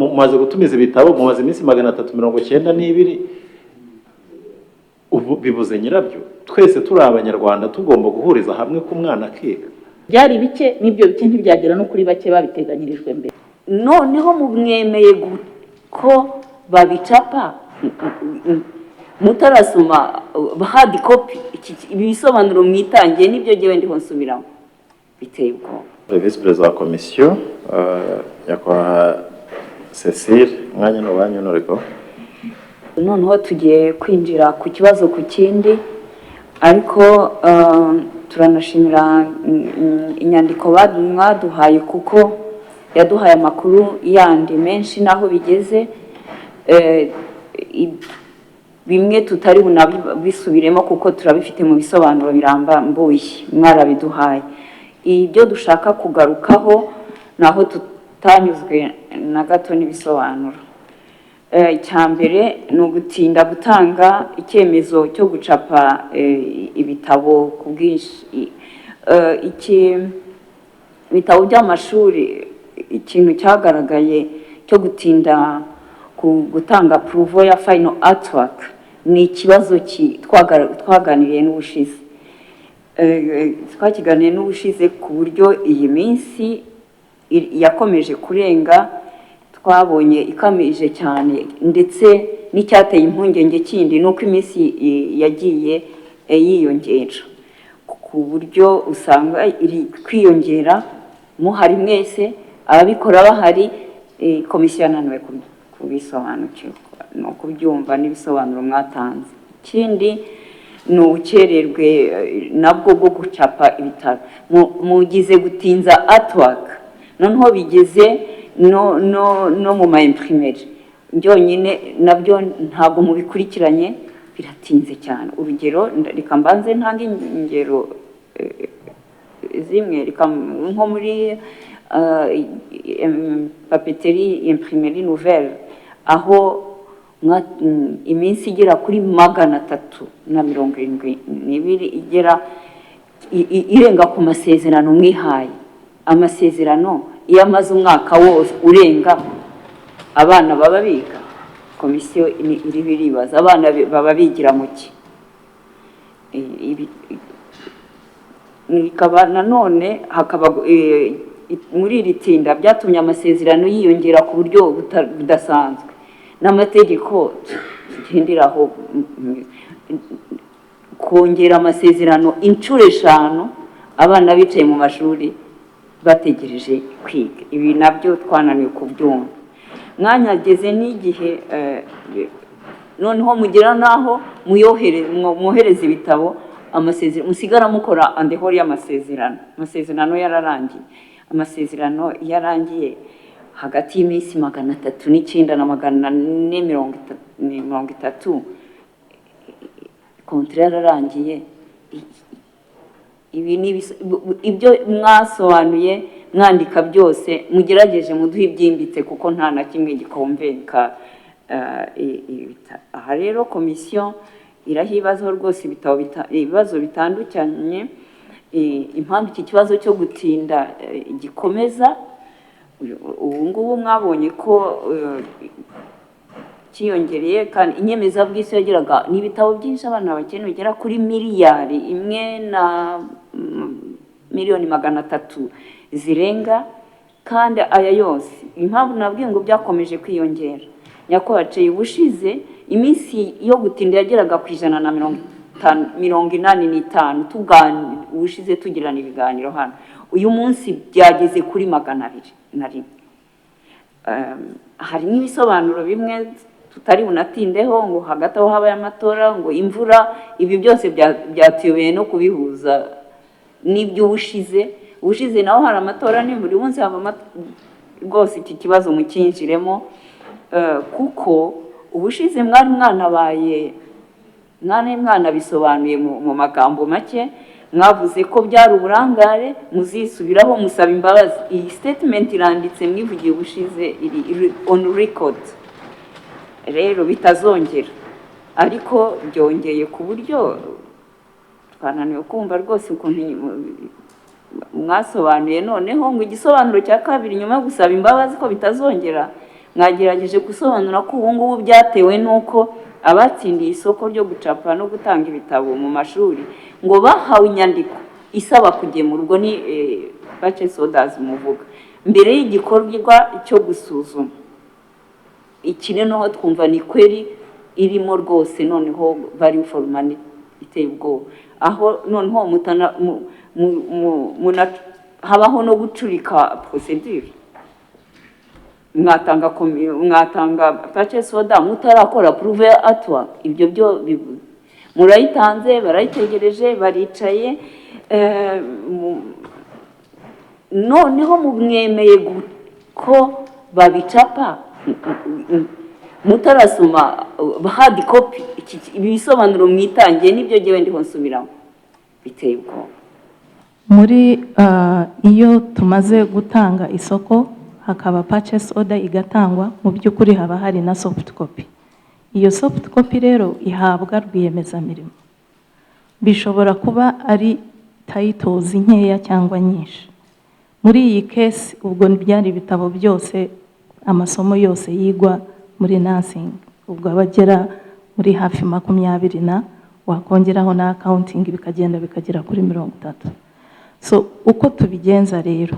mumaze gutumiza ibitabo mumaze iminsi 392 ubu bibuze nyirabyo twese turi abanyarwanda tugomba guhuriza hamwe ku mwana akiga. Byari bike n'ibyo bike ntibyagera no kuri bake babiteganyirijwe mbere. Noneho mubwemeye ko babicapa mutarasoma hard copy ibisobanuro mwitangiye nibyo gihe ndiho nsubiramo biteye ubwoba. Vice President wa Komisiyo yakwa Cecile mwanya no wanyu noreko. Noneho tugiye kwinjira ku kibazo ku kindi ariko turanashimira inyandiko baduhaye kuko yaduhaye amakuru yandi menshi naho bigeze bimwe tutari bunabisubiremo kuko turabifite mu bisobanuro birambuye mwarabiduhaye. Ibyo dushaka kugarukaho naho tutanyuzwe na gato n'ibisobanuro. Icyambere ni ugutinda gutanga icyemezo cyo gucapa ibitabo ku bwinshi. Ibitabo by'amashuri ikintu cyagaragaye cyo gutinda gutanga approval ya final artwork ni ikibazo twaganiriye n'ubushize. Twakiganiye n'ubushize ku buryo iyi minsi yakomeje kurenga twabonye ikamije cyane ndetse n'icyateye impungenge kindi nuko iminsi yagiye yiyongera ku buryo usanga iri kwiyongera muhari mwese ababikora bahari. Komisiyo yananiwe kubisobanukirwa no kubyumva n'ibisobanuro mwatanze. Ikindi ni ubukererwe nabwo bwo gucapa ibitabo mugize gutinza artwork noneho bigeze no mu ma imprimeri byonyine nabyo ntabwo mubikurikiranye biratinze cyane. Urugero reka mbanze ntanga ingero zimwe nko muri papeterie imprimerie nouvelle aho iminsi igera kuri 372 igera irenga ku masezerano mwihaye. Amasezerano iyo amaze umwaka wose urenga abana baba biga. Komisiyo iri biribaza abana baba bigira mu ki. Nikaba nanone hakaba muri iri tinda byatumye amasezerano yiyongera ku buryo budasanzwe n'amategeko tugenderaho kongera amasezerano inshuro 5 abana bicaye mu mashuri bategereje kwiga. Ibi nabyo twananiwe kubyumva. Mwanyageze n'igihe noneho mugira naho muyohereza ibitabo amasezerano musigara mukora andehori y'amasezerano yararangiye. Amasezerano yarangiye hagati y'iminsi 309 na 430 kontra yararangiye. Ibi ni ibyo mwasobanuye mwandika byose mugerageje muduhe ibyimbitse kuko nta na kimwe gikomveka. Aha rero komisiyo irahibazaho rwose ibibazo bitandukanye. Impamvu iki kibazo cyo gutinda gikomeza ubu ngubu mwabonye ko kiyongereye kandi inyemezabwishyu yageraga n'ibitabo byinshi abana bakeneye bigera kuri miliyari 1,300,000 zirenga kandi aya yose impamvu nabwiye ngo byakomeje kwiyongera nyakwaciye ubushize iminsi yo gutinda yageraga ku 185 tugani ubushize tugirana ibiganiro hano. Uyu munsi byageze kuri 201. Hari n'ibisobanuro bimwe tutari bunatindeho ngo hagati aho habaye amatora ngo imvura ibi byose byatuyobeye no kubihuza n'ibyo ubushize naho hari amatora ni buri munsi haba rwose iki kibazo mukinjiremo kuko ubushize mwari mwana bisobanuye mu magambo make mwavuze ko byari uburangare muzisubiraho musaba imbabazi. Iyi statement iranditse mwivugiye ubushize iri on record rero bitazongera ariko byongeye ku buryo twananiwe kumva rwose ukuntu mwasobanuye noneho ngo igisobanuro cya kabiri nyuma yo gusaba imbabazi ko bitazongera mwagerageje gusobanura ko ubu ngubu byatewe n'uko abatsindiye isoko ryo gucapa no gutanga ibitabo mu mashuri ngo bahawe inyandiko isaba kugemura, ubwo ni purchase orders muvuga, mbere y'igikorwa cyo gusuzuma. Iki noneho twumva ni kweri irimo rwose, noneho value for money iteye ubwoba, aho noneho habaho no gucurika procedure. Mwatanga purchase order mutarakora prove artwork, ibyo byo bivuze murayitanze, barayitegereje, baricaye, noneho mumwemeye ko babicapa mutarasoma hard copy. Ibisobanuro mwitangiye nibyo gihe ndiho nsubiramo, biteye ubwoba. Muri iyo tumaze gutanga isoko hakaba purchase order igatangwa, mu by'ukuri haba hari na soft copy. Iyo soft copy rero ihabwa rwiyemezamirimo, bishobora kuba ari titles nkeya cyangwa nyinshi. Muri iyi case ubwo byari ibitabo byose, amasomo yose yigwa muri nursing, ubwo abagera muri hafi 20 na wakongeraho na accounting bikagenda bikagera kuri 30. So uko tubigenza rero,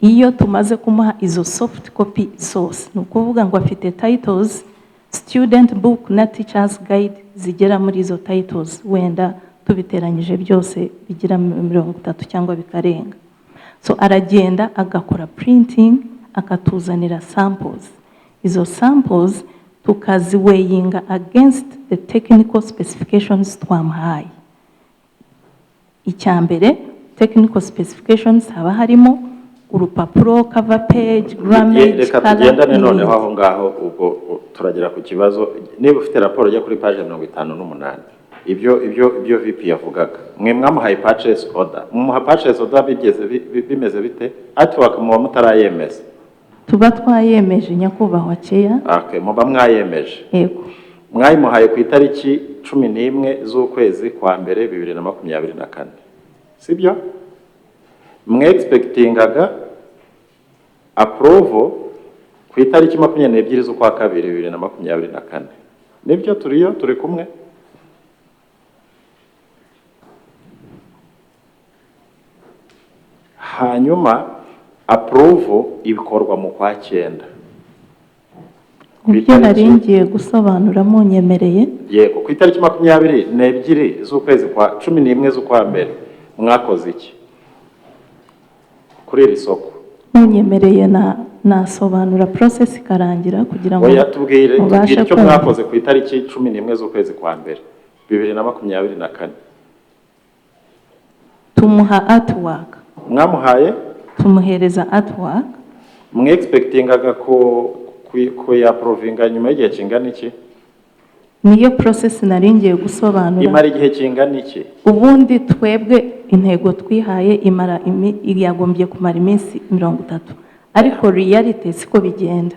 iyo tumaze kumuha izo soft copy zose, nukuvuga ngo afite titles, student book na teachers guide zigera muri izo titles, wenda tubiteranyije byose bigira 30 cyangwa bikarenga. So aragenda agakora printing, akatuzanira samples. Izo samples tukaziweyinga against the technical specifications twamuhaye. Icyambere, technical specifications haba harimo urupapuro, cover page, grammage, reka tugendane noneho aho ngaho, ubwo turagera ku kibazo. Niba ufite raporo ya kuri page 58, ibyo VP yavugaga, mwe mwamuhaye purchase order, mumuha purchase order bimeze bite? Artwork muba mutarayemeza? Tuba twayemeje nyakubahwa Chair. Okay, muba mwayemeje. Yego. Mwayimuhaye ku itariki 11 z'ukwezi kwa mbere 2024, sibyo? Mwe expectingaga approval ku itariki 22 z'ukwa kabiri 2024, nibyo turi kumwe? Hanyuma approval ibikorwa mu kwa 9. Ibyo naringiye gusobanura mu nyemereye. Yego, ku itariki 22 z'ukwezi kwa 11 z'ukwa mbere mwakoze iki kuri iri soko? Munyemereye nasobanura process ikarangira kugira ngo tubwire icyo mwakoze ku itariki 11 z'ukwezi kwa mbere 2024. Tumuha artwork. Mwamuhaye? Tumuhereza artwork. Mwe expectingaga ko ya provinga nyuma y'igihe kingana iki? Niyo process naringiye gusobanura. Imara igihe kingana iki? Ubundi twebwe intego twihaye yagombye kumara iminsi 30, ariko reality siko bigenda.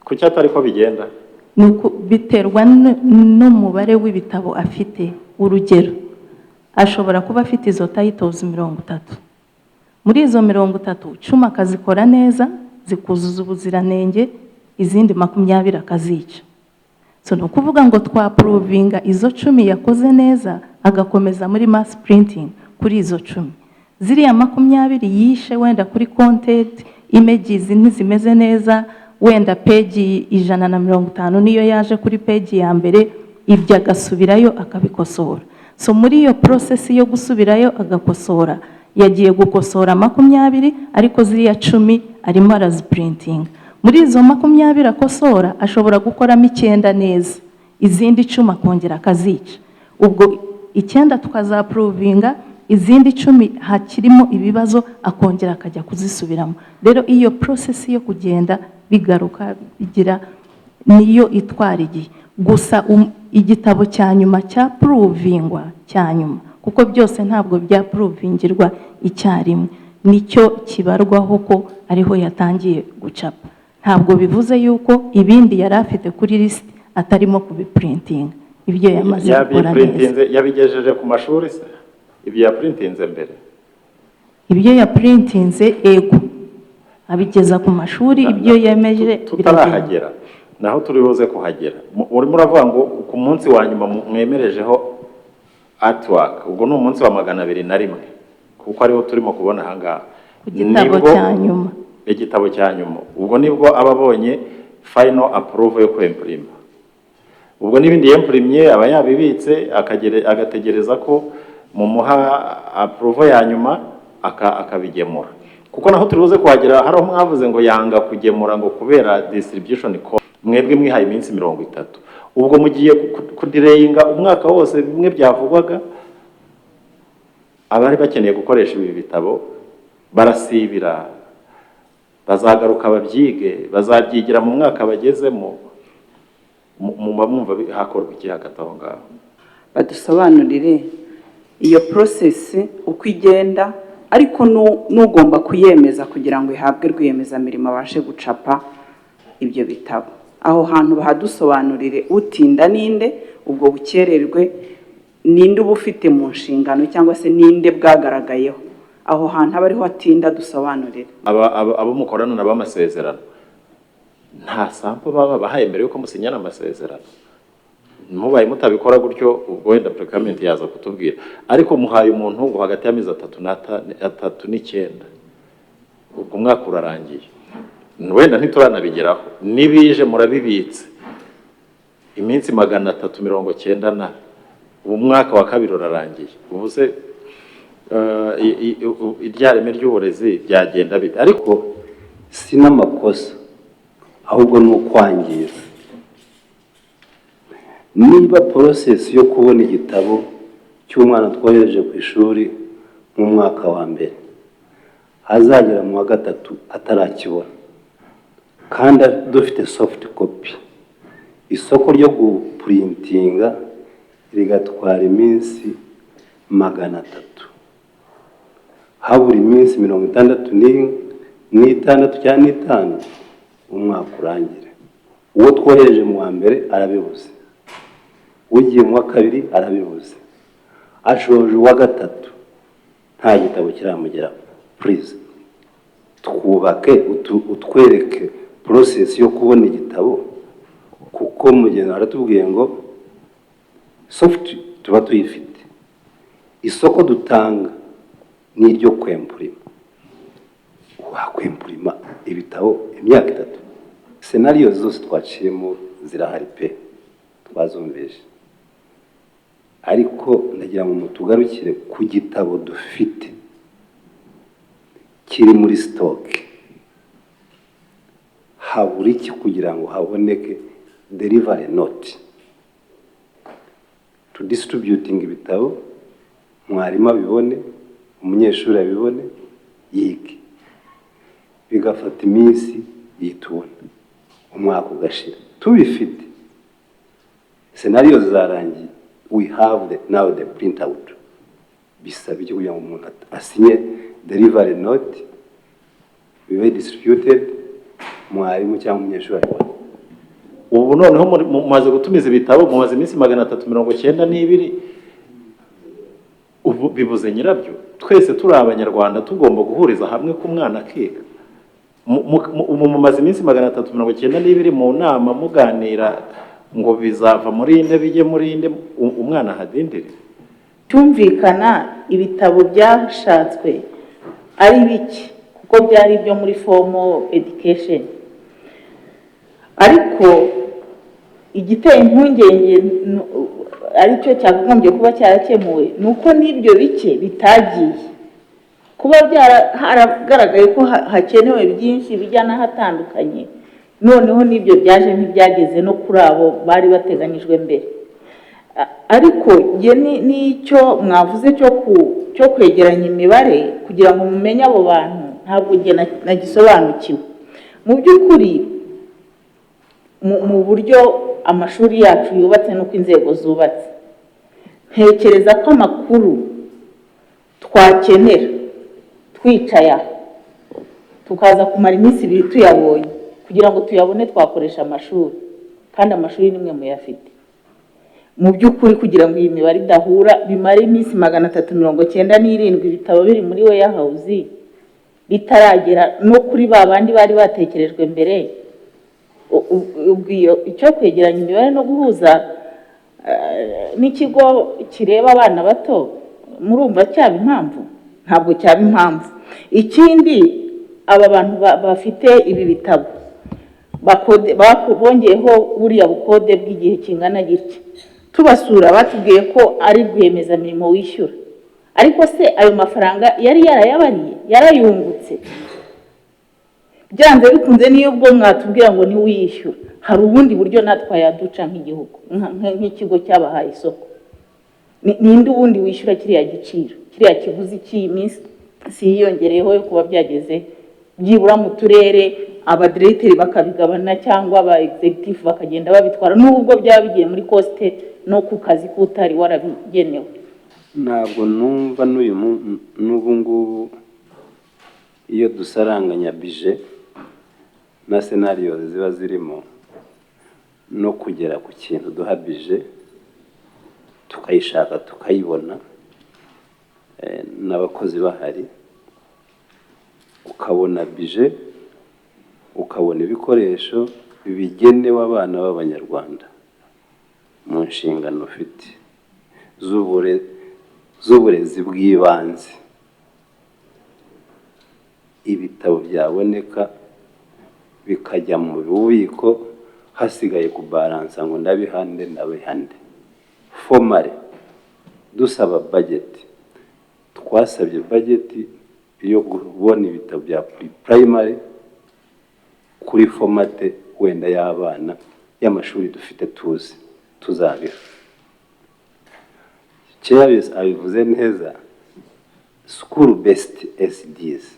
Kuki atari ko bigenda? Nuko biterwa n'umubare w'ibitabo afite. Urugero, ashobora kuba afite izo titles 30. Muri izo 30, 10 akazikora neza zikuzuza ubuziranenge, izindi 20 akazica. So no kuvuga ngo twaprovinga izo 10 yakoze neza, agakomeza muri mass printing kuri izo 10. Ziriya 20 yishe wenda kuri content, images ntizimeze neza, wenda page 150 niyo yaje kuri page ya mbere, ibyo agasubirayo akabikosora. So muri iyo process yo gusubirayo agakosora, yagiye gukosora 20, ariko ziriya 10 arimo araziprinting. Muri izo 20 akosora ashobora gukoramo 9 neza, izindi 10 akongera akazica. Ubwo 9 tukazaprovinga, izindi 10 hakirimo ibibazo akongera akajya kuzisubiramo. Rero iyo process yo kugenda bigaruka bigira niyo itwara igihe. Gusa igitabo cya nyuma cya provingwa cya nyuma, kuko byose ntabwo bya provingirwa icyarimwe, nicyo kibarwaho ko ariho yatangiye gucapa. Ntabwo bivuze yuko ibindi yari afite kuri list atarimo kubiprinting. Ibyo yamaze gukora neza. Yabigejeje ku mashuri se? Ibyo yaprintinze mbere? Ibyo yaprintinze ego abigeza ku mashuri ibyo yemeje biragenda. tutarahagera naho turi buze kuhagera. Urimo uravuga ngo ku munsi wa nyuma mwemerejeho artwork, ubwo ni umunsi wa 201 kuko ariho turimo kubona ahangaha ku gitabo cya nyuma. Igitabo cya nyuma ubwo nibwo ababonye final approval yo kwemprima. Ubwo n'ibindi yemprimye aba yabibitse agategereza ko mu muha approval ya nyuma akabigemura. Kuko naho turibuze kuhagera hari mwavuze ngo yanga kugemura ngo kubera distribution cost, mwebwe mwihaye iminsi 30. Ubwo mugiye kudireyinga umwaka wose bimwe byavugwaga, abari bakeneye gukoresha ibi bitabo barasibira, bazagaruka babyige, bazabyigira mu mwaka bagezemo. Mwumva hakorwa iki hagati aho ngaho? Badusobanurire iyo process uko igenda, ariko n'ugomba kuyemeza kugira ngo ihabwe rwiyemezamirimo abashe gucapa ibyo bitabo. Aho hantu bahadusobanurire utinda ninde, ubwo bukererwe ninde uba ufite mu nshingano cyangwa se ninde bwagaragayeho. Aho hantu aba ariho atinda dusobanurire. Abo mukorana na bamasezerano nta sample baba bahaye mbere yuko musinyana amasezerano? Mubaye mutabikora gutyo ubwo wenda procurement yaza kutubwira, ariko muhaye umuntu ngo hagati y'amezi 3 n'9 ubwo umwaka urarangiye, wenda ntituranabigeraho, nibije murabibitse iminsi 390 na umwaka wa kabiri urarangiye. Ubuze iryareme ry'uburezi byagenda bite? Ariko sinamakosa ahubwo ni ukwangiza. Niba process yo kubona igitabo cy'umwana twohereje ku ishuri mu mwaka wa mbere azagera mu wa 3 atarakibona kandi dufite soft copy, isoko ryo guprintinga rigatwara iminsi 300, habura iminsi 66 cyangwa 5 umwaka urangire. Uwo twohereje mu wa mbere arabibuze, ugiye mu wa kabiri arabibuze, ashoje uwa 3 nta gitabo kiramugera. Please twubake utwereke process yo kubona igitabo, kuko mugena aratubwiye ngo soft tuba tuyifite, isoko dutanga ni iryo kwemprima. Wakwemprima ibitabo imyaka 3. Scenario zose twaciyemo zirahari pe, twazumvise. Ariko ndagira ngo mutugarukire ku gitabo dufite kiri muri stock, habura iki kugira ngo haboneke delivery note to distributing ibitabo, mwarimu abibone, umunyeshuri abibone, yige, bigafata iminsi yitubona, umwaka ugashira tubifite. Scenario zarangiye, we have now the printout. Bisaba iki kugira ngo umuntu asinye delivery note, bibe distributed, mwarimu cyangwa umunyeshuri abibone. Ubu noneho mumaze gutumiza ibitabo, mumaze iminsi 392, ubu bibuze nyirabyo. Twese turi abanyarwanda tugomba guhuriza hamwe ku mwana akiga. Mumaze iminsi 392 mu nama muganira ngo bizava muri inde bijye muri inde, umwana hadindire. Cyumvikana ibitabo byashatswe ari biki kuko byari byo muri formal education, ariko igiteye impungenge aricyo cyagombye kuba cyarakemuwe nuko n'ibyo bike bitagiye kuba haragaragaye ko hakenewe byinshi bijyana hatandukanye, noneho n'ibyo byaje ntibyageze no kuri abo bari bateganyijwe mbere. Ariko n'icyo mwavuze cyo kwegeranya imibare kugira ngo mumenye abo bantu ntabwo nagisobanukiwe mu by'ukuri. Mu buryo amashuri yacu yubatse n'uko inzego zubatse, ntekereza ko amakuru twakenera twicaye tukaza kumara iminsi 2 tuyabonye, kugira ngo tuyabone twakoresha amashuri, kandi amashuri nimwe muyafite. Mu by'ukuri kugira ngo iyi mibare idahura bimara iminsi 397 ibitabo biri muri warehouse bitaragera no kuri ba bandi bari batekerejwe mbere. Icyo kwegeranya imibare no guhuza n'ikigo kireba abana bato, murumva cyaba impamvu? Ntabwo cyaba impamvu. Ikindi, aba bantu bafite ibi bitabo bongeyeho buriya bukode bw'igihe kingana gitya, tubasura batubwiye ko ari rwiyemezamirimo wishyura, ariko se ayo mafaranga yari yarayabariye, yarayungutse? Byanze bikunze niyo ubwo mwatubwira ngo ntiwiyishyura, hari ubundi buryo natwe yaduca nk'igihugu, nk'ikigo cyabahaye isoko. Ninde ubundi wishyura kiriya giciro, kiriya kiguzi cy'iyi minsi siyongereyeho yo kuba byageze byibura mu turere, abadirecteri bakabigabana cyangwa aba executive bakagenda babitwara, n'ubwo byaba bigiye muri coste no ku kazi k'utari warabigenewe. Ntabwo numva n'ubu ngubu iyo dusaranganya bije na scenario ziba zirimo no kugera ku kintu duha bije tukayishaka tukayibona, n'abakozi bahari, ukabona bije, ukabona ibikoresho bigenewe abana b'Abanyarwanda mu nshingano ufite z'uburezi bw'ibanze, ibitabo byaboneka bikajya mu bubiko, hasigaye kubaransa ngo ndabihande formally dusaba budget. Twasabye budget yo kubona ibitabo bya primary kuri formate wenda y'abana y'amashuri dufite tuzabiha. Chairvis abivuze neza, school based SDs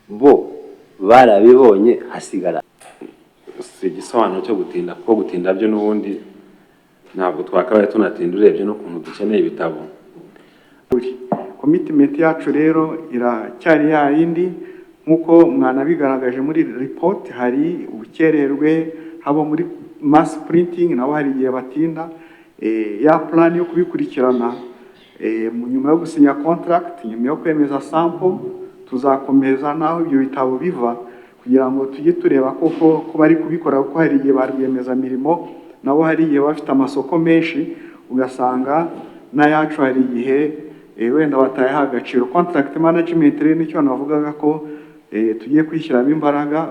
bo barabibonye, hasigara si igisobanuro cyo gutinda, kuko gutinda byo n'ubundi ntabwo twakabaye tunatinda urebye n'ukuntu dukeneye ibitabo. Commitment yacu rero iracyari ya yindi, nkuko mwanabigaragaje muri report. Hari ubukererwe habo muri mass printing, nabo hari igihe batinda. Ya plan yo kubikurikirana nyuma yo gusinya contract, nyuma yo kwemeza sample, tuzakomeza naho ibyo bitabo biva, kugira ngo tujye tureba koko ko bari kubikora, kuko hari igihe barwemeza mirimo nabo hari igihe bafite amasoko menshi, ugasanga n'ayacu hari igihe wenda batayaha agaciro. Contract management rero nicyo navugaga ko tugiye kwishyiramo imbaraga.